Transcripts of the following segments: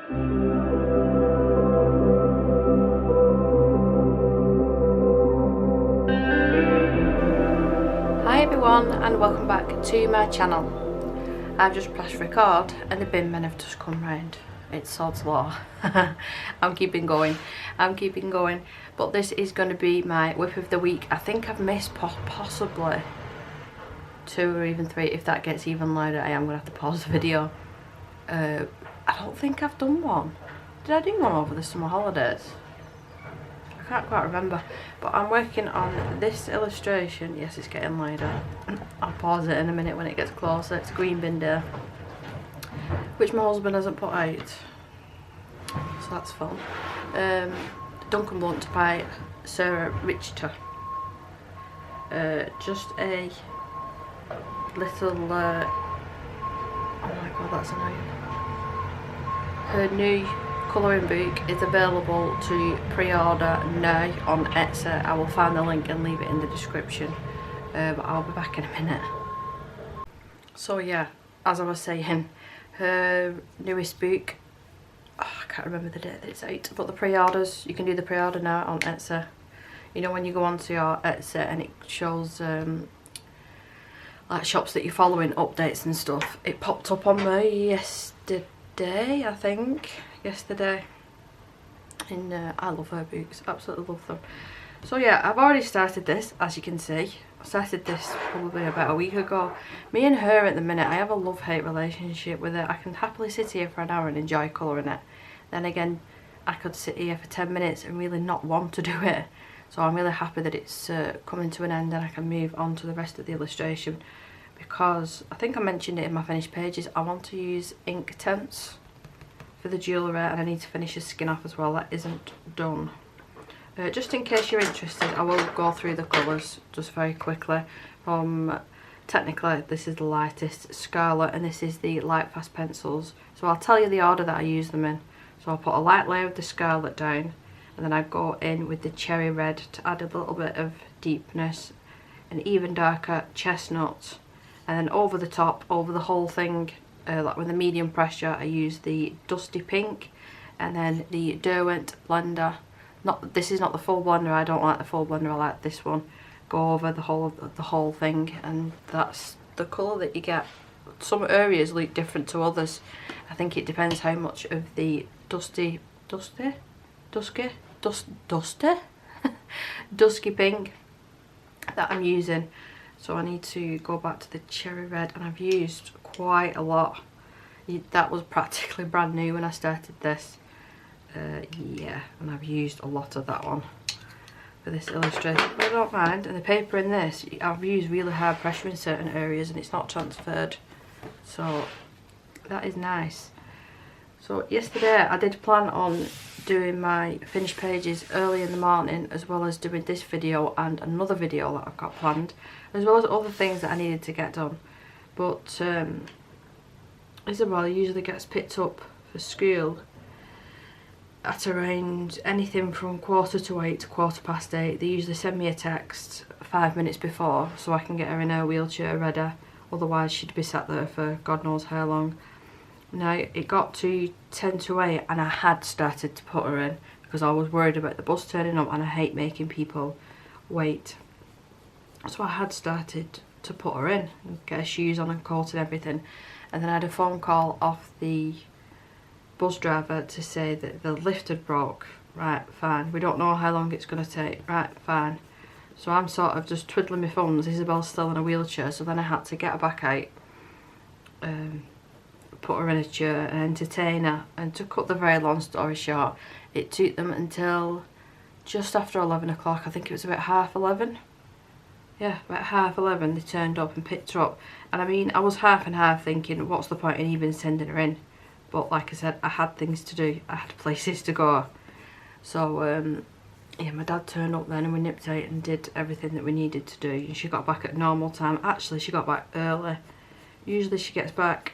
Hi everyone and welcome back to my channel. I've just pressed record and the bin men have just come round. It's sod's law. I'm keeping going, but this is going to be my whip of the week. I think I've missed possibly 2 or even 3. If that gets even louder I am going to have to pause the video. I don't think I've done one. Did I do one over the summer holidays? I can't quite remember, but I'm working on this illustration. Yes, it's getting louder. I'll pause it in a minute when it gets closer. It's Green Bin Day, which my husband hasn't put out, so that's fun. Duncan Blunt by Sarah Richter. Just a little, oh my god, that's annoying. Her new colouring book is available to pre-order now on Etsy. I will find the link and leave it in the description, but I'll be back in a minute. So yeah, as I was saying, her newest book, I can't remember the date that it's out, but the pre-orders, you can do the pre-order now on Etsy. You know when you go onto your Etsy and it shows like shops that you're following, updates and stuff. It popped up on me yesterday, I think. Yesterday, and I love her books, absolutely love them. So yeah, I've already started this, as you can see. I started this probably about a week ago. Me and her at the minute, I have a love-hate relationship with it. I can happily sit here for an hour and enjoy colouring it. Then again, I could sit here for 10 minutes and really not want to do it. So I'm really happy that it's coming to an end and I can move on to the rest of the illustration, because I think I mentioned it in my finished pages, I want to use ink tints for the jewellery, and I need to finish the skin off as well. That isn't done. Just in case you're interested, I will go through the colours just very quickly. Technically this is the lightest scarlet and this is the light fast pencils, so I'll tell you the order that I use them in. So I'll put a light layer of the scarlet down, and then I go in with the cherry red to add a little bit of deepness, an even darker chestnut, and then over the top, over the whole thing, like with a medium pressure, I use the dusty pink, and then the Derwent blender. This is not the full blender. I don't like the full blender. I like this one. Go over the whole thing, and that's the colour that you get. Some areas look different to others. I think it depends how much of the dusky pink that I'm using. So I need to go back to the cherry red, and I've used quite a lot. That was practically brand new when I started this. Yeah, and I've used a lot of that one for this illustration, but I don't mind. And the paper in this, I've used really hard pressure in certain areas and it's not transferred, so that is nice. So yesterday I did plan on doing my finished pages early in the morning, as well as doing this video and another video that I've got planned, as well as other things that I needed to get done. But Isabel usually gets picked up for school at around anything from 7:45 to 8:15. They usually send me a text 5 minutes before so I can get her in her wheelchair ready, otherwise she'd be sat there for God knows how long. Now it got to 10 to 8 and I had started to put her in because I was worried about the bus turning up, and I hate making people wait. So I had started to put her in and get her shoes on and coat and everything, and then I had a phone call off the bus driver to say that the lift had broke. Right, fine. We don't know how long it's going to take. Right, fine. So I'm sort of just twiddling my thumbs. Isabel's still in a wheelchair, so then I had to get her back out, put her in a chair and entertain her. And to cut the very long story short, it took them until just after 11 o'clock. I think it was about 11:30. Yeah, about 11:30 they turned up and picked her up. And I mean, I was half and half thinking, what's the point in even sending her in? But like I said, I had things to do. I had places to go. So yeah, my dad turned up then and we nipped out and did everything that we needed to do. And she got back at normal time. Actually, she got back early. Usually she gets back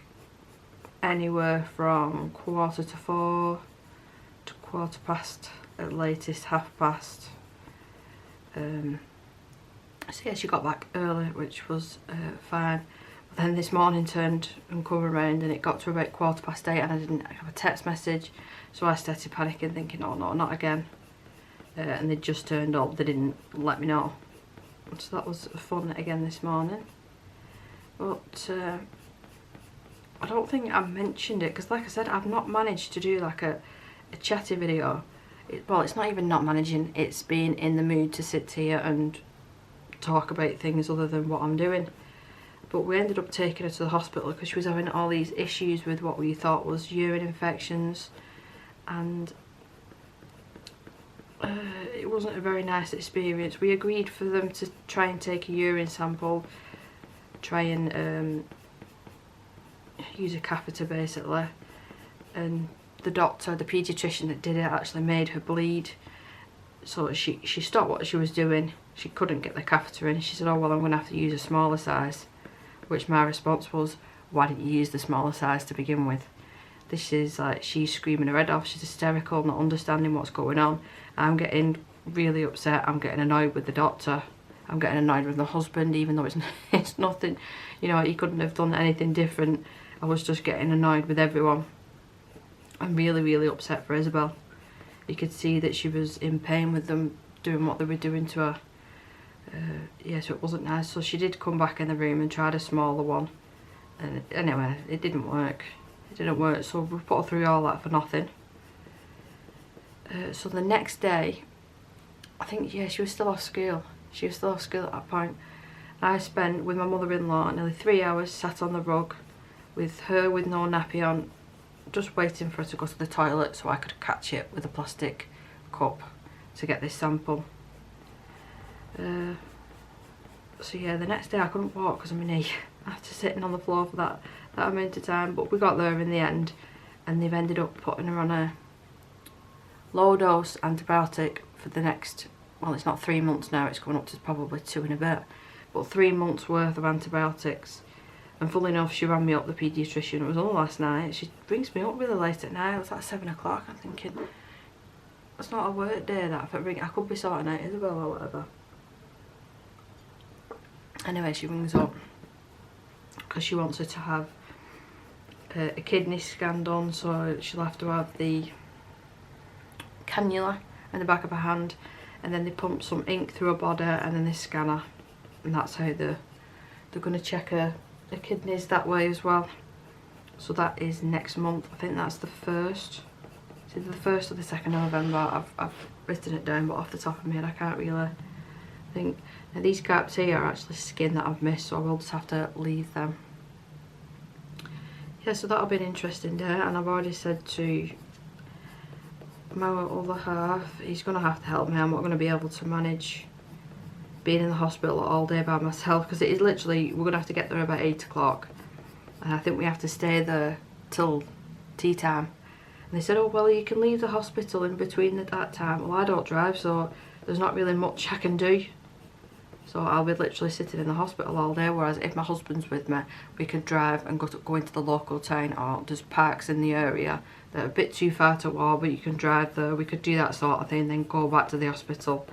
anywhere from 3:45 to 4:15, at latest past. So yeah, she got back early, which was fine. I Then this morning turned and come around and it got to about 8:15 and I didn't have a text message, so I started panicking thinking, oh no, not again. And they just turned up, they didn't let me know. So that was fun again this morning. But I don't think I mentioned it because, like I said, I've not managed to do like a chatty video. Well, it's not even not managing, it's being in the mood to sit here and talk about things other than what I'm doing. But we ended up taking her to the hospital because she was having all these issues with what we thought was urine infections, and it wasn't a very nice experience. We agreed for them to try and take a urine sample, try and use a catheter basically, and the doctor, the paediatrician that did it, actually made her bleed. So she stopped what she was doing. She couldn't get the catheter in. She said, oh well, I'm going to have to use a smaller size. Which my response was, why didn't you use the smaller size to begin with? This is like, she's screaming her head off, she's hysterical, not understanding what's going on. I'm getting really upset, I'm getting annoyed with the doctor, I'm getting annoyed with my husband, even though it's nothing, you know, he couldn't have done anything different. I was just getting annoyed with everyone. I'm really, really upset for Isabel. You could see that she was in pain with them doing what they were doing to her. Yeah, so it wasn't nice. So she did come back in the room and tried a smaller one, and anyway, it didn't work. It didn't work, so we put her through all that for nothing. So the next day, I think, yeah, she was still off school. She was still off school at that point. I spent with my mother-in-law nearly 3 hours sat on the rug with her with no nappy on, just waiting for her to go to the toilet so I could catch it with a plastic cup to get this sample. So yeah, the next day I couldn't walk because of my knee after sitting on the floor for that amount of time, but we got there in the end, and they've ended up putting her on a low dose antibiotic for the next, well, it's not 3 months now, it's coming up to probably 2 and a bit, but 3 months worth of antibiotics. And funnily enough, she rang me up, the paediatrician, it was all last night. She brings me up really late at night. It was like 7 o'clock. I'm thinking, it's not a work day that if I ring, I could be sorting out Isabel or whatever. Anyway, she rings up because she wants her to have a kidney scan done, so she'll have to have the cannula in the back of her hand, and then they pump some ink through her body, and then they scan her, and that's how they're going to check her kidneys that way as well. So that is next month. I think that's the 1st. It's either the 1st or the 2nd of November. I've written it down, but off the top of my head I can't really think. Now these gaps here are actually skin that I've missed, so I will just have to leave them. Yeah, so that'll be an interesting day, and I've already said to my other half, he's going to have to help me. I'm not going to be able to manage being in the hospital all day by myself, because it is literally, we're going to have to get there about 8 o'clock, and I think we have to stay there till tea time. And they said, oh well, you can leave the hospital in between that time. Well, I don't drive, so there's not really much I can do. So I'll be literally sitting in the hospital all day, whereas if my husband's with me, we could drive and go into the local town, or there's parks in the area that are a bit too far to walk, but you can drive there. We could do that sort of thing, then go back to the hospital.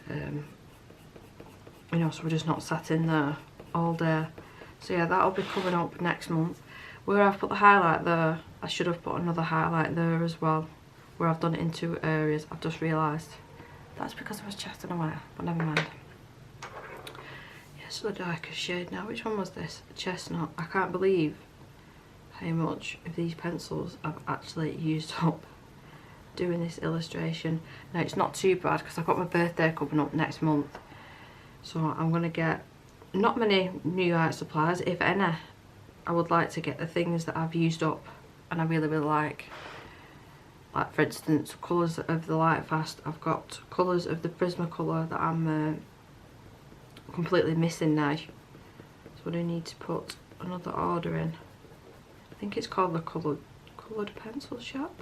You know, so we're just not sat in there all day. So yeah, that'll be coming up next month. Where I've put the highlight there, I should have put another highlight there as well, where I've done it in 2 areas. I've just realised that's because I was chatting away, but never mind. Yes, the darkest shade now. Which one was this? Chestnut. I can't believe how much of these pencils I've actually used up doing this illustration. Now it's not too bad because I've got my birthday coming up next month, so I'm going to get not many new art supplies, if any. I would like to get the things that I've used up and I really, really like for instance, colours of the Lightfast. I've got colours of the Prismacolor that I'm completely missing now, so I need to put another order in. I think it's called the Coloured Pencil Shop.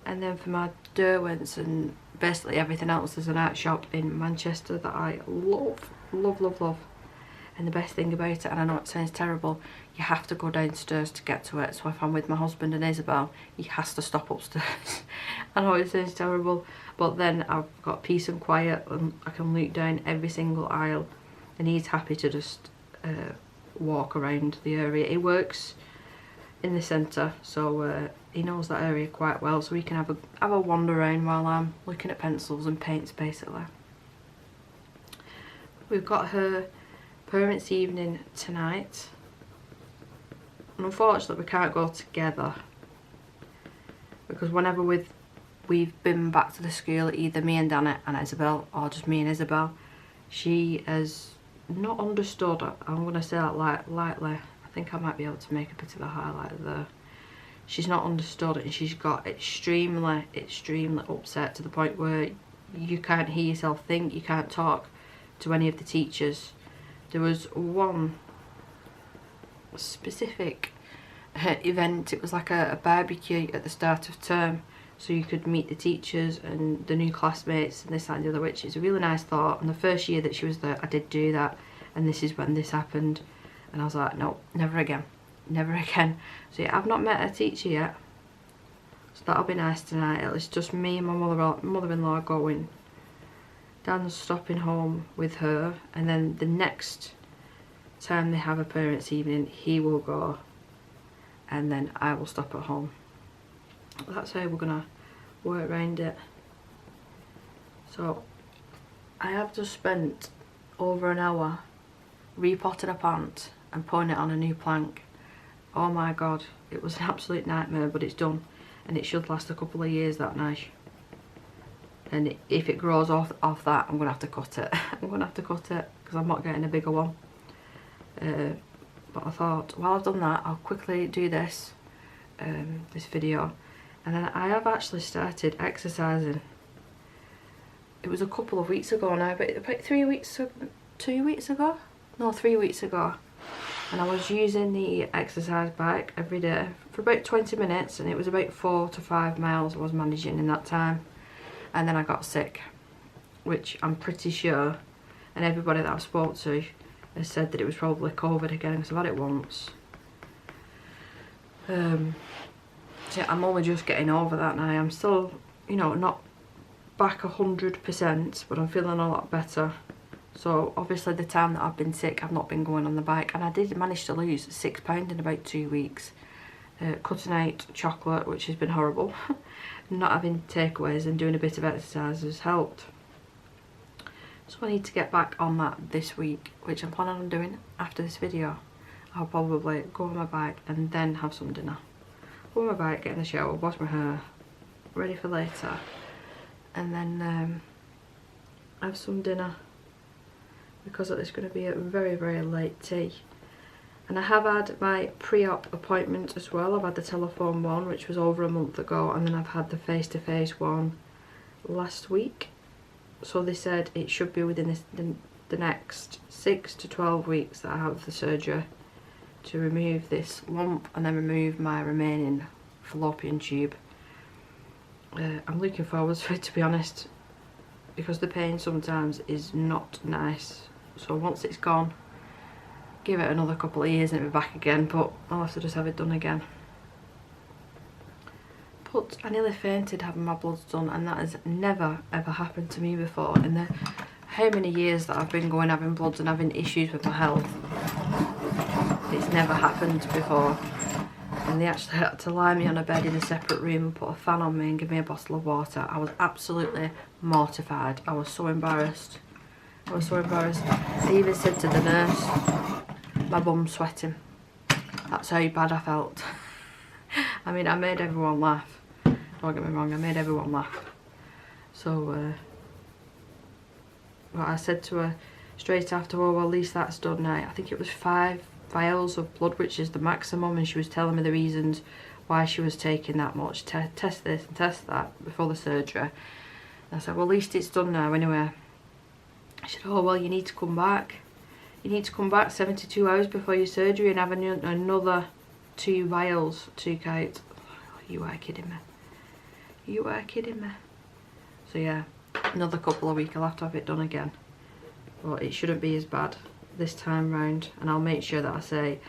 And then for my Derwents and basically everything else, there's an art shop in Manchester that I love, love, love, love. And the best thing about it, and I know it sounds terrible, you have to go downstairs to get to it. So if I'm with my husband and Isabel, he has to stop upstairs. I know it sounds terrible, but then I've got peace and quiet, and I can look down every single aisle, and he's happy to just walk around the area. He works in the centre, so he knows that area quite well, so he can have a wander around while I'm looking at pencils and paints basically. We've got her parents' evening tonight, and unfortunately we can't go together because whenever we've been back to the school, either me and Dana and Isabel or just me and Isabel, she has not understood. I'm going to say that lightly. I think I might be able to make a bit of a highlight there. She's not understood, and she's got extremely upset to the point where you can't hear yourself think, you can't talk to any of the teachers. There was one specific event, it was like a barbecue at the start of term, so you could meet the teachers and the new classmates and this, that and the other, which is a really nice thought. And the first year that she was there, I did do that, and this is when this happened, and I was like, no, never again, never again. So yeah, I've not met a teacher yet, so that'll be nice tonight. It's just me and my mother-in-law going. Dan's stopping home with her, and then the next time they have a parents' evening, he will go, and then I will stop at home. That's how we're gonna work around it. So I have just spent over an hour repotting a plant and putting it on a new plank. Oh my god, it was an absolute nightmare, but it's done, and it should last a couple of years, that nice. And if it grows off that, I'm gonna have to cut it. I'm gonna have to cut it because I'm not getting a bigger one. But I thought, while I've done that, I'll quickly do this this video. And then I have actually started exercising. It was a couple of weeks ago now, but about 3 weeks, 2 weeks ago? No, 3 weeks ago. And I was using the exercise bike every day for about 20 minutes, and it was about 4 to 5 miles I was managing in that time. And then I got sick, which I'm pretty sure, and everybody that I've spoke to has said that it was probably COVID again, because I've had it once. So yeah, I'm only just getting over that now. I'm still, you know, not back 100%, but I'm feeling a lot better. So obviously the time that I've been sick, I've not been going on the bike, and I did manage to lose 6 pounds in about 2 weeks. Cutting out chocolate, which has been horrible. Not having takeaways and doing a bit of exercise has helped. So I need to get back on that this week, which I'm planning on doing after this video. I'll probably go on my bike and then have some dinner. Go on my bike, get in the shower, wash my hair, ready for later, and then have some dinner, because it's going to be a very late tea. And I have had my pre-op appointment as well. I've had the telephone one, which was over a month ago, and then I've had the face-to-face one last week. So they said it should be within the next 6 to 12 weeks that I have the surgery to remove this lump and then remove my remaining fallopian tube. I'm looking forward to it, to be honest, because the pain sometimes is not nice. So once it's gone, give it another couple of years and it'll be back again, but I'll have to just have it done again. But I nearly fainted having my bloods done, and that has never ever happened to me before in the how many years that I've been going having bloods and having issues with my health. It's never happened before. And they actually had to lie me on a bed in a separate room and put a fan on me and give me a bottle of water. I was absolutely mortified. I was so embarrassed. I was so embarrassed. I even said to the nurse, my bum's sweating. That's how bad I felt. I mean, I made everyone laugh. Don't get me wrong, I made everyone laugh. So, well, I said to her straight after, oh, well, at least that's done now. I think it was 5 vials of blood, which is the maximum, and she was telling me the reasons why she was taking that much. Test this and test that before the surgery. And I said, well, at least it's done now anyway. She said, oh, well, you need to come back. You need to come back 72 hours before your surgery and have another 2 vials took out. Oh, you are kidding me. You are kidding me. So yeah, another couple of weeks I'll have to have it done again. But it shouldn't be as bad this time round, and I'll make sure that I say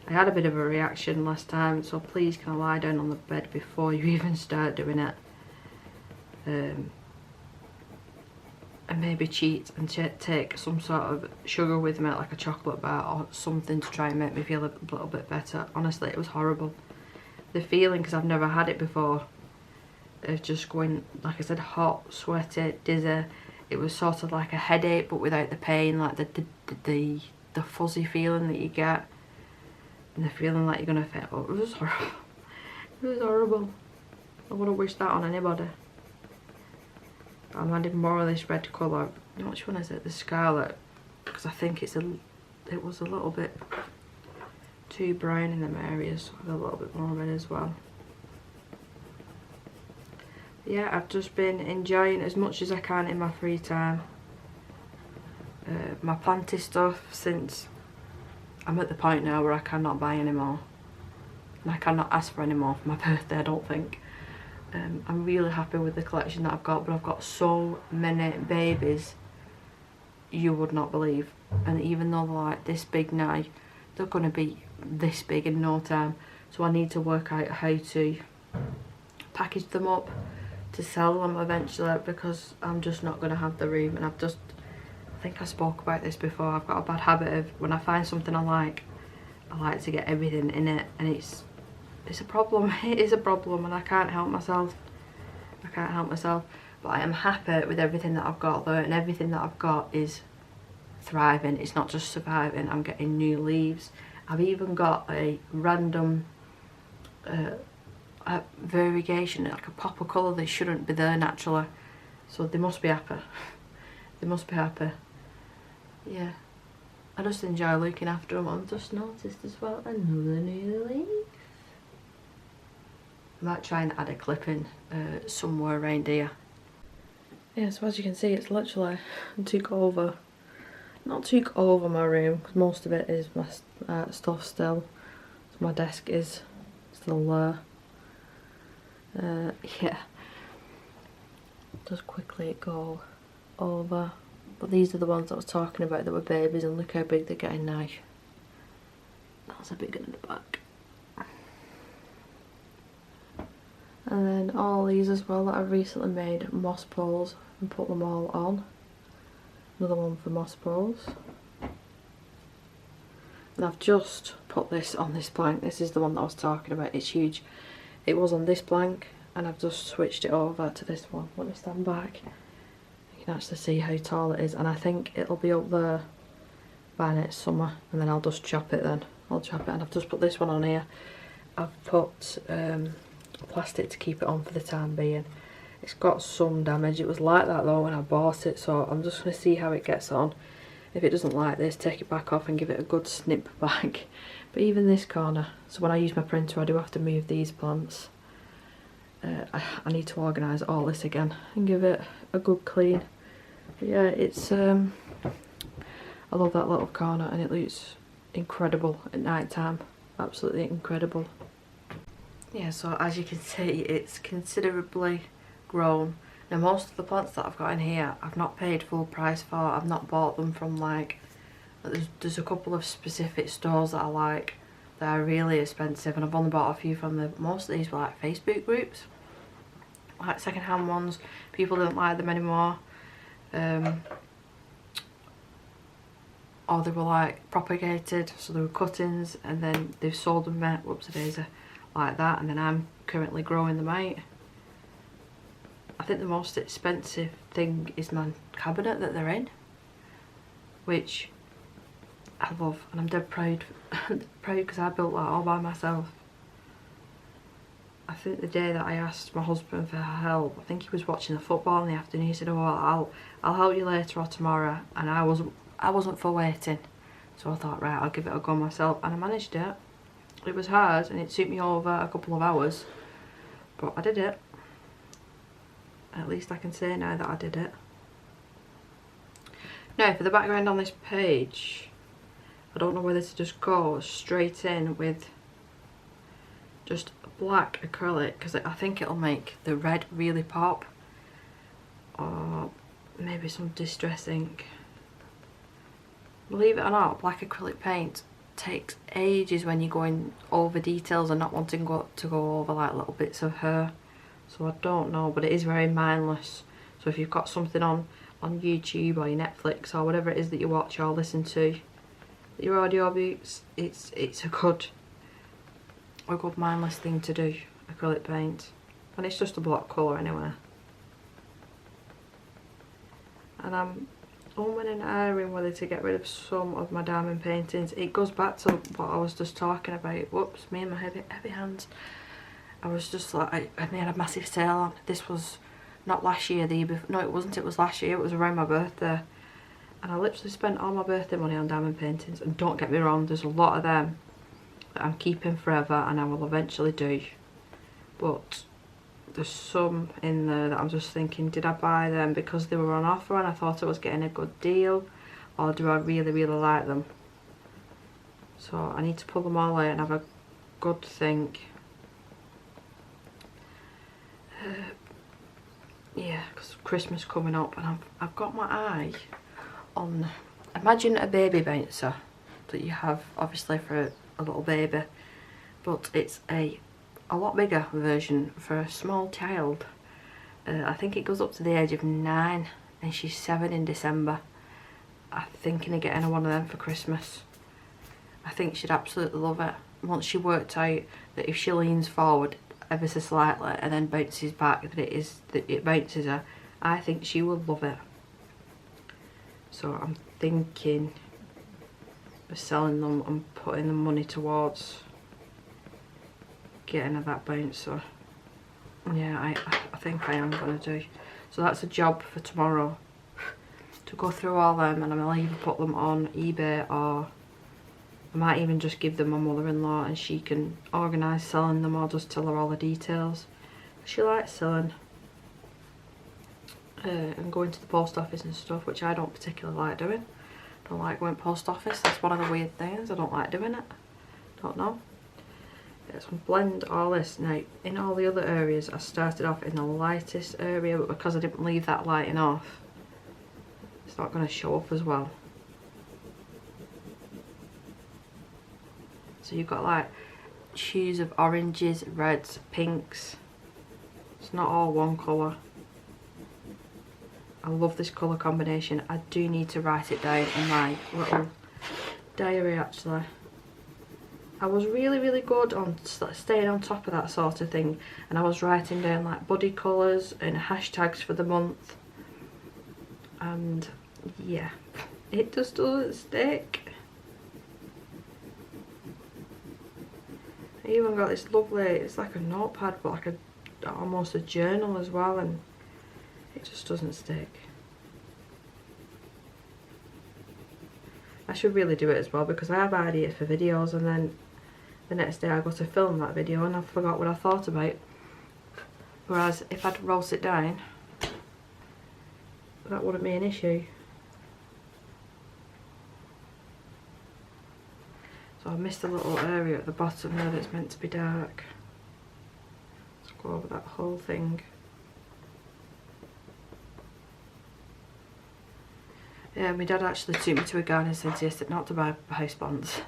I had a bit of a reaction last time, so please can I lie down on the bed before you even start doing it. And and maybe cheat and take some sort of sugar with me, like a chocolate bar or something, to try and make me feel a little bit better. Honestly, it was horrible. The feeling, because I've never had it before, of just going, like I said, hot, sweaty, dizzy. It was sort of like a headache, but without the pain, like the fuzzy feeling that you get, and the feeling like you're gonna faint. Oh, it was horrible. It was horrible. I wouldn't wish that on anybody. I'm adding more of this red colour. Which one is it? The Scarlet, because I think it was a little bit too brown in them areas, so I've got a little bit more red as well. Yeah, I've just been enjoying as much as I can in my free time. My planty stuff, since I'm at the point now where I cannot buy any more. And I cannot ask for any more for my birthday, I don't think. I'm really happy with the collection that I've got, but I've got so many babies you would not believe. And even though they're like this big now, they're going to be this big in no time. So I need to work out how to package them up to sell them eventually, because I'm just not going to have the room. And I think I spoke about this before, I've got a bad habit of, when I find something I like to get everything in it, and it's a problem. It is a problem, and I can't help myself. I can't help myself. But I am happy with everything that I've got though, and everything that I've got is thriving. It's not just surviving. I'm getting new leaves. I've even got a random variegation, like a pop of colour that shouldn't be there naturally. So they must be happy. They must be happy. Yeah. I just enjoy looking after them. I've just noticed as well another new leaf. I might try and add a clip in somewhere around here. Yeah, so as you can see, it's literally not took over my room, because most of it is my stuff still. So my desk is still there. Yeah. Just quickly go over. But these are the ones I was talking about that were babies, and look how big they're getting now. That's a big one in the back. And then all these as well that I've recently made moss poles and put them all on. Another one for moss poles. And I've just put this on this plank. This is the one that I was talking about. It's huge. It was on this plank, and I've just switched it over to this one. Let me stand back. You can actually see how tall it is, and I think it'll be up there by next summer, and then I'll just chop it then. I'll chop it, and I've just put this one on here. I've put plastic to keep it on for the time being. It's got some damage. It was like that though when I bought it, so I'm just going to see how it gets on. If it doesn't like this, take it back off and give it a good snip back. But even this corner, so when I use my printer I do have to move these plants. I need to organise all this again and give it a good clean. But yeah, it's I love that little corner, and it looks incredible at night time. Absolutely incredible. Yeah, so as you can see, it's considerably grown. Now most of the plants that I've got in here I've not paid full price for. I've not bought them from, like, there's a couple of specific stores that I like that are really expensive, and I've only bought a few from them. Most of these were like Facebook groups, like second hand ones. People didn't like them anymore, or they were like propagated, so they were cuttings, and then they've sold them, whoopsie-daisy, like that, and then I'm currently growing them out. I think the most expensive thing is my cabinet that they're in, which I love, and I'm dead proud because I built that all by myself. I think the day that I asked my husband for help, I think he was watching the football in the afternoon, he said, oh, I'll help you later or tomorrow, and I wasn't for waiting, so I thought, right, I'll give it a go myself, and I managed it. It was hard and it took me over a couple of hours, but I did it. At least I can say now that I did it. Now for the background on this page, I don't know whether to just go straight in with just black acrylic, because I think it'll make the red really pop, or maybe some distress ink. Believe it or not, black acrylic paint takes ages when you're going over details and not wanting to go over like little bits of hair. So I don't know, but it is very mindless. So if you've got something on on YouTube or your Netflix or whatever it is that you watch or listen to, your audiobooks, it's a good mindless thing to do, acrylic paint. And it's just a block colour anyway. And I'm umming and ahhing whether to get rid of some of my diamond paintings. It goes back to what I was just talking about. Whoops, me and my heavy hands. I was just like, I made a massive sale on. This was not last year, the year before. No, it wasn't, it was last year. It was around my birthday. And I literally spent all my birthday money on diamond paintings. And don't get me wrong, there's a lot of them that I'm keeping forever and I will eventually do. But there's some in there that I'm just thinking, did I buy them because they were on offer and I thought I was getting a good deal, or do I really like them? So I need to pull them all out and have a good think. Yeah, because Christmas coming up, and I've got my eye on, imagine a baby bouncer that you have obviously for a little baby, but it's a lot bigger version for a small child. I think it goes up to the age of 9 and she's 7 in December. I'm thinking of getting her one of them for Christmas. I think she'd absolutely love it. Once she worked out that if she leans forward ever so slightly and then bounces back, that it bounces her, I think she will love it. So I'm thinking of selling them and putting the money towards getting her that bouncer. Yeah, I think I am going to do. So that's a job for tomorrow, to go through all them, and I'll either put them on eBay or I might even just give them my mother-in-law and she can organise selling them, or just tell her all the details. She likes selling and going to the post office and stuff, which I don't particularly like doing. I don't like going to the post office, that's one of the weird things, I don't like doing it. Don't know. Let's blend all this. Now, in all the other areas I started off in the lightest area, but because I didn't leave that lighting off, it's not going to show up as well. So you've got like hues of oranges, reds, pinks. It's not all one colour. I love this colour combination. I do need to write it down in my little diary actually. I was really good on staying on top of that sort of thing, and I was writing down like body colours and hashtags for the month, and yeah, it just doesn't stick. I even got this lovely, it's like a notepad but like almost a journal as well, and it just doesn't stick. I should really do it as well, because I have ideas for videos and then the next day I go to film that video and I forgot what I thought about. Whereas if I'd wrote it down, that wouldn't be an issue. So I missed a little area at the bottom there that's meant to be dark. Let's go over that whole thing. Yeah, my dad actually took me to a garden centre yesterday, not to buy house plants.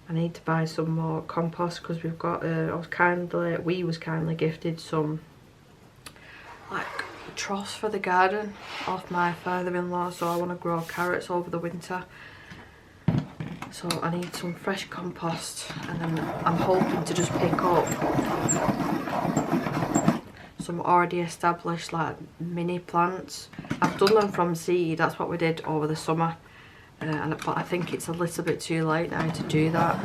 I need to buy some more compost, because we've got, we was kindly gifted some like troughs for the garden off my father-in-law, so I want to grow carrots over the winter. So I need some fresh compost, and then I'm hoping to just pick up some already established like mini plants. I've done them from seed, that's what we did over the summer. But I think it's a little bit too late now to do that.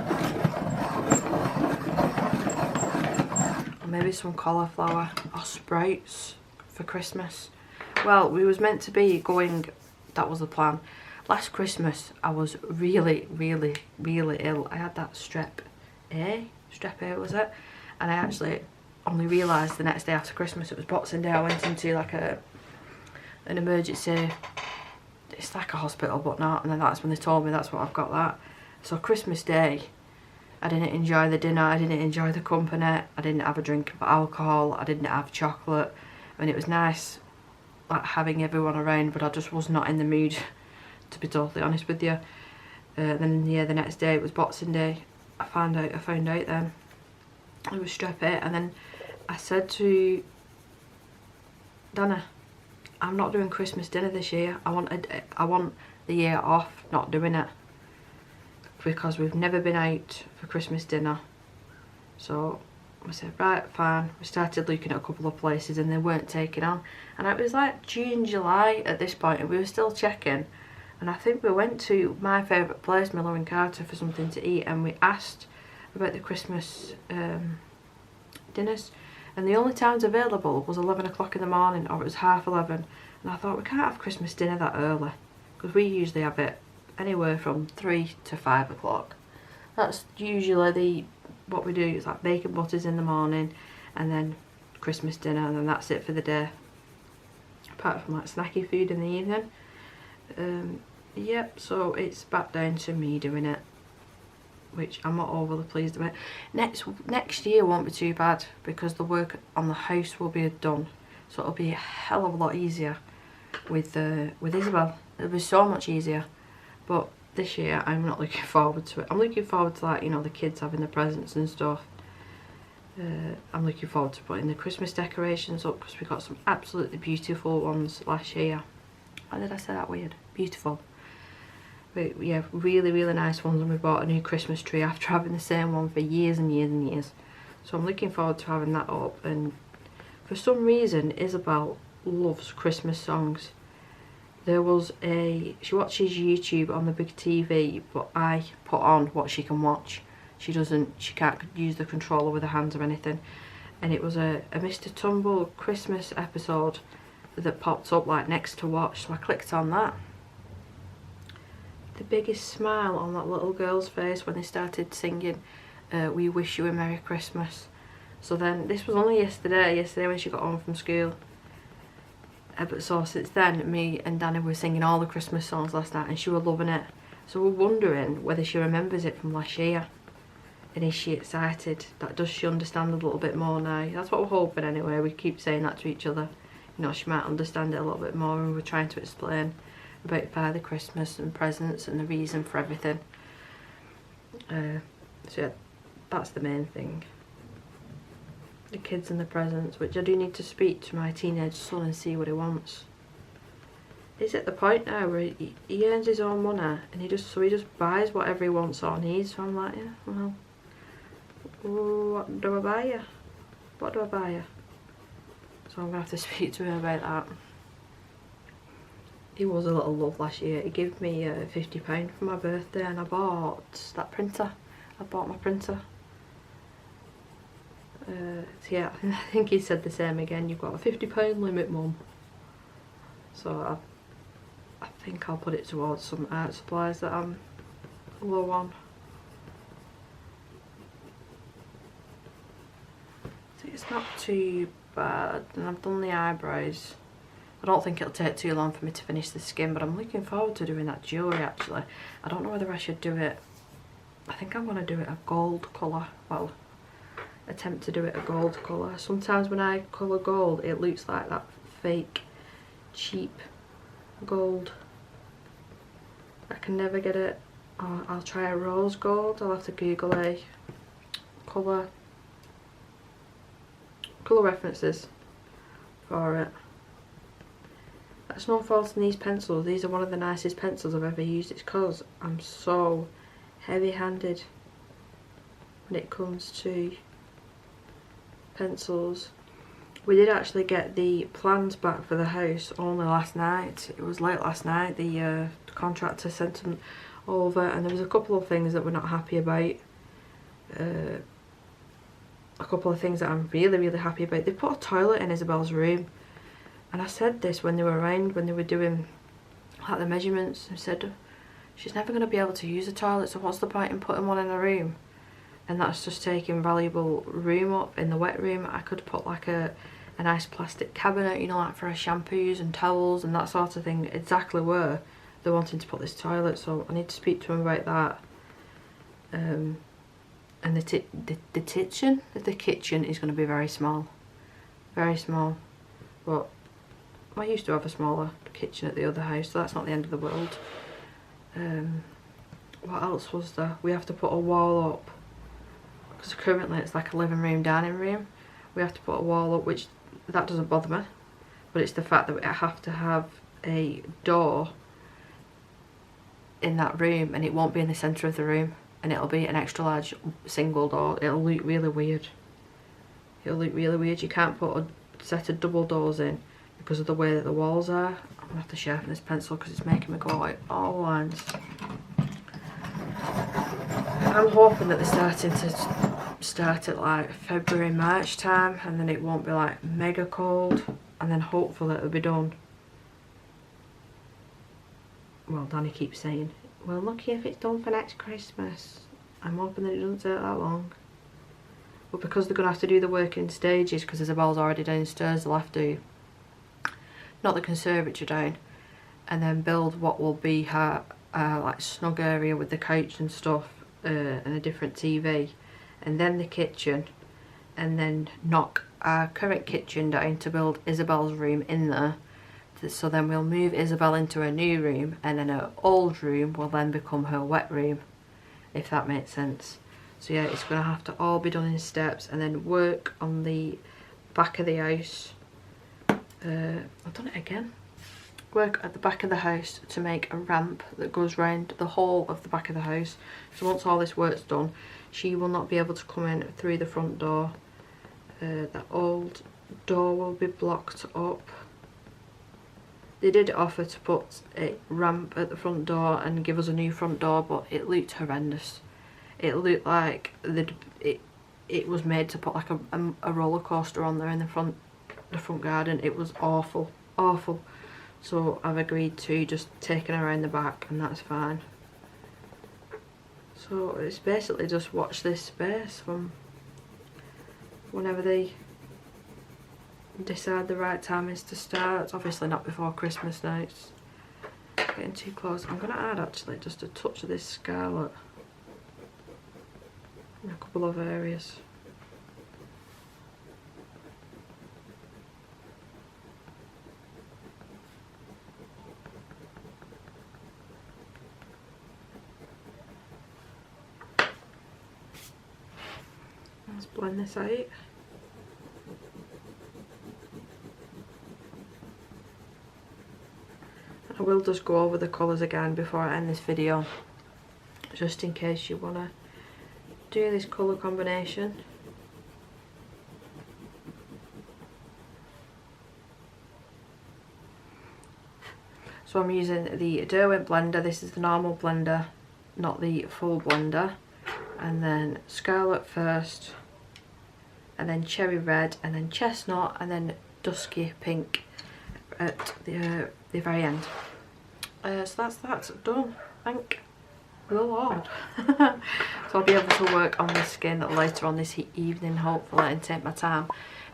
Or maybe some cauliflower or sprouts for Christmas. Well, we was meant to be going, that was the plan. Last Christmas I was really ill. I had that strep A was it? And I actually only realised the next day after Christmas, it was Boxing Day, I went into like an emergency, it's like a hospital but not, and then that's when they told me that's what I've got that. So Christmas Day I didn't enjoy the dinner, I didn't enjoy the company, I didn't have a drink of alcohol, I didn't have chocolate. I mean, it was nice like having everyone around, but I just was not in the mood, to be totally honest with you. Then yeah, the next day it was Boxing Day. I found out then it was strep A, and then I said to Dana, I'm not doing Christmas dinner this year. I want the year off not doing it, because we've never been out for Christmas dinner. So I said, right, fine. We started looking at a couple of places and they weren't taking on. And it was like June, July at this point, and we were still checking. And I think we went to my favourite place, Miller and Carter, for something to eat, and we asked about the Christmas dinners. And the only times available was 11 o'clock in the morning, or it was 11:30. And I thought, we can't have Christmas dinner that early, because we usually have it anywhere from 3 to 5 o'clock. That's usually what we do. It's like bacon butters in the morning, and then Christmas dinner, and then that's it for the day. Apart from like snacky food in the evening. Yep, so it's back down to me doing it, which I'm not overly pleased about. Next year won't be too bad, because the work on the house will be done, so it'll be a hell of a lot easier with Isabel. It'll be so much easier. But this year I'm not looking forward to it. I'm looking forward to, like, you know, the kids having the presents and stuff. I'm looking forward to putting the Christmas decorations up, because we got some absolutely beautiful ones last year. Why did I say that weird? Beautiful. But yeah, really, really nice ones, and we bought a new Christmas tree after having the same one for years and years and years. So I'm looking forward to having that up. And for some reason, Isabel loves Christmas songs. There was she watches YouTube on the big TV, but I put on what she can watch. She can't use the controller with her hands or anything. And it was a Mr. Tumble Christmas episode that popped up like next to watch, so I clicked on that. The biggest smile on that little girl's face when they started singing We Wish You a Merry Christmas. So then, this was only yesterday when she got home from school. But so since then, me and Danny were singing all the Christmas songs last night, and she was loving it. So we're wondering whether she remembers it from last year, and is she excited? Does she understand a little bit more now? That's what we're hoping anyway. We keep saying that to each other. You know, she might understand it a little bit more, and we're trying to explain about Father Christmas and presents and the reason for everything. So yeah, that's the main thing. The kids and the presents, which I do need to speak to my teenage son and see what he wants. He's at the point now where he earns his own money, and he just buys whatever he wants or needs. So I'm like, yeah, well, what do I buy you? What do I buy you? So I'm gonna have to speak to him about that. He was a little love last year. He gave me £50 for my birthday, and I bought that printer. I bought my printer. So yeah, I think he said the same again. You've got a £50 limit, Mum. So I think I'll put it towards some art supplies that I'm low on. So it's not too bad, and I've done the eyebrows. I don't think it'll take too long for me to finish the skin, but I'm looking forward to doing that jewellery actually. I don't know whether I should do it. I think I'm going to do it a gold colour. Well, attempt to do it a gold colour. Sometimes when I colour gold, it looks like that fake, cheap gold. I can never get it. I'll try a rose gold. I'll have to Google a colour references for it. That's no fault in these pencils. These are one of the nicest pencils I've ever used. It's because I'm so heavy-handed when it comes to pencils. We did actually get the plans back for the house only last night. It was late last night. The contractor sent them over, and there was a couple of things that we're not happy about. A couple of things that I'm really, really happy about. They put a toilet in Isabel's room, and I said this when they were around, when they were doing like the measurements. I said, she's never going to be able to use a toilet, so what's the point in putting one in the room? And that's just taking valuable room up. In the wet room, I could put like a nice plastic cabinet, you know, like for her shampoos and towels and that sort of thing, exactly where they're wanting to put this toilet. So I need to speak to them about that. And the kitchen is going to be very small, but I used to have a smaller kitchen at the other house, so that's not the end of the world. What else was there? We have to put a wall up, because currently it's like a living room, dining room. We have to put a wall up, which that doesn't bother me, but it's the fact that I have to have a door in that room, and it won't be in the centre of the room, and it'll be an extra large single door. It'll look really weird. It'll look really weird. You can't put a set of double doors in because of the way that the walls are. I'm gonna have to sharpen this pencil because it's making me go like all lines. I'm hoping that they're starting to start at like February, March time, and then it won't be like mega cold, and then hopefully it'll be done. Well, Danny keeps saying, well, lucky if it's done for next Christmas. I'm hoping that it doesn't take that long. But because they're going to have to do the work in stages, because Isabel's already downstairs, they'll have to knock the conservatory down and then build what will be her like snug area with the couch and stuff, and a different TV, and then the kitchen, and then knock our current kitchen down to build Isabel's room in there. So then we'll move Isabel into a new room, and then her old room will then become her wet room, if that makes sense. So yeah, it's going to have to all be done in steps, and then work on the back of the house. I've done it again. Work at the back of the house to make a ramp that goes round the whole of the back of the house. So once all this work's done, she will not be able to come in through the front door. The old door will be blocked up. They did offer to put a ramp at the front door and give us a new front door, but it looked horrendous. It looked like it was made to put like a roller coaster on there in the front garden. It was awful, awful. So I've agreed to just taking her around the back, and that's fine. So it's basically just watch this space from whenever they decide the right time is to start. Obviously not before Christmas now, it's getting too close. I'm going to add actually just a touch of this scarlet in a couple of areas. Let's blend this out. I will just go over the colours again before I end this video, just in case you want to do this colour combination. So I'm using the WIP blender. This is the normal blender, not the full blender. And then scarlet first, and then cherry red, and then chestnut, and then dusky pink at the very end. So that's done, thank the Lord. So I'll be able to work on the skin later on this evening, hopefully, and take my time,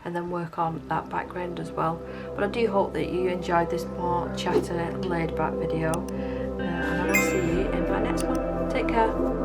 and then work on that background as well. But I do hope that you enjoyed this more chatty, laid back video, and I will see you in my next one. Take care.